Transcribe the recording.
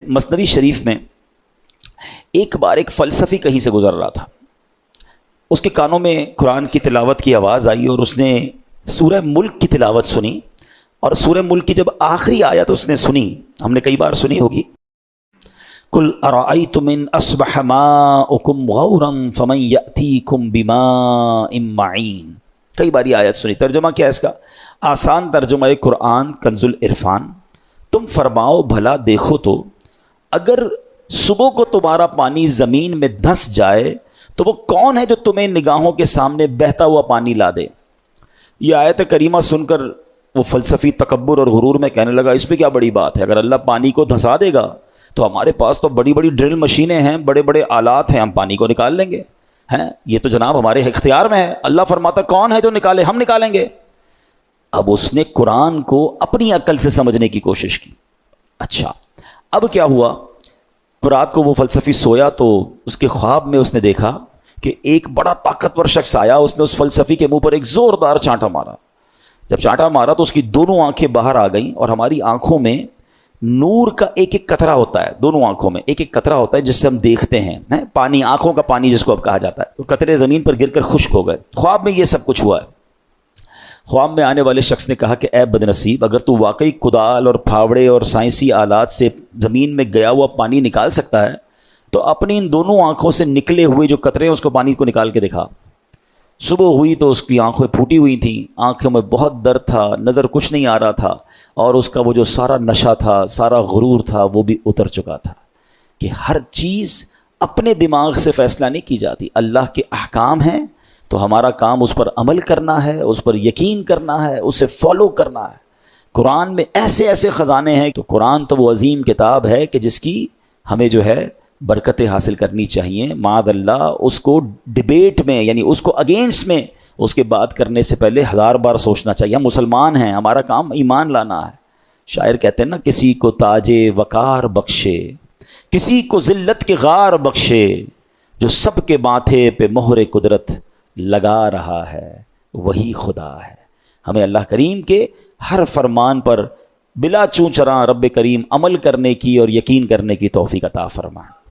مثنوی شریف میں ایک بار ایک فلسفی کہیں سے گزر رہا تھا، اس کے کانوں میں قرآن کی تلاوت کی آواز آئی اور اس نے سورہ ملک کی تلاوت سنی، اور سورہ ملک کی جب آخری آیت اس نے سنی، ہم نے کئی بار سنی ہوگی، قُلْ أَرَأَيْتُمْ إِنْ أَصْبَحَ مَاؤُكُمْ غَوْرًا فَمَنْ يَأْتِيكُمْ بِمَاءٍ مَّعِينٍ، کئی بار یہ آیت سنی۔ ترجمہ کیا ہے اس کا؟ آسان ترجمہ قرآن کنز العرفان، تم فرماؤ بھلا دیکھو تو اگر صبح کو تمہارا پانی زمین میں دھس جائے تو وہ کون ہے جو تمہیں نگاہوں کے سامنے بہتا ہوا پانی لا دے۔ یہ آیت کریمہ سن کر وہ فلسفی تکبر اور غرور میں کہنے لگا اس پہ کیا بڑی بات ہے، اگر اللہ پانی کو دھسا دے گا تو ہمارے پاس تو بڑی بڑی ڈرل مشینیں ہیں، بڑے بڑے آلات ہیں، ہم پانی کو نکال لیں گے، ہیں یہ تو جناب ہمارے اختیار میں ہے، اللہ فرماتا کون ہے جو نکالے، ہم نکالیں گے۔ اب اس نے قرآن کو اپنی عقل سے سمجھنے کی کوشش کی۔ اچھا اب کیا ہوا، رات کو وہ فلسفی سویا تو اس کے خواب میں اس نے دیکھا کہ ایک بڑا طاقتور شخص آیا، اس نے اس فلسفی کے منہ پر ایک زوردار چانٹا مارا۔ جب چانٹا مارا تو اس کی دونوں آنکھیں باہر آ گئیں، اور ہماری آنکھوں میں نور کا ایک ایک قطرہ ہوتا ہے، دونوں آنکھوں میں ایک ایک قطرہ ہوتا ہے جس سے ہم دیکھتے ہیں، پانی، آنکھوں کا پانی جس کو اب کہا جاتا ہے، تو قطرے زمین پر گر کر خشک ہو گئے۔ خواب میں یہ سب کچھ ہوا ہے۔ خواب میں آنے والے شخص نے کہا کہ اے بدنصیب، اگر تو واقعی کدال اور پھاوڑے اور سائنسی آلات سے زمین میں گیا ہوا پانی نکال سکتا ہے تو اپنی ان دونوں آنکھوں سے نکلے ہوئے جو قطرے ہیں اس کو پانی کو نکال کے دکھا۔ صبح ہوئی تو اس کی آنکھیں پھوٹی ہوئی تھیں، آنکھوں میں بہت درد تھا، نظر کچھ نہیں آ رہا تھا، اور اس کا وہ جو سارا نشہ تھا، سارا غرور تھا، وہ بھی اتر چکا تھا کہ ہر چیز اپنے دماغ سے فیصلہ نہیں کی جاتی، اللہ کے احکام ہیں تو ہمارا کام اس پر عمل کرنا ہے، اس پر یقین کرنا ہے، اسے فالو کرنا ہے۔ قرآن میں ایسے ایسے خزانے ہیں، تو قرآن تو وہ عظیم کتاب ہے کہ جس کی ہمیں جو ہے برکتیں حاصل کرنی چاہیے۔ معاذ اللہ اس کو ڈیبیٹ میں، یعنی اس کو اگینسٹ میں اس کے بات کرنے سے پہلے 1000 بار سوچنا چاہیے۔ ہم مسلمان ہیں، ہمارا کام ایمان لانا ہے۔ شاعر کہتے ہیں نا، کسی کو تاج وقار بخشے، کسی کو ذلت کے غار بخشے، جو سب کے ماتھے پہ مہر قدرت لگا رہا ہے وہی خدا ہے۔ ہمیں اللہ کریم کے ہر فرمان پر بلا چوں چراں رب کریم عمل کرنے کی اور یقین کرنے کی توفیق عطا فرمائے۔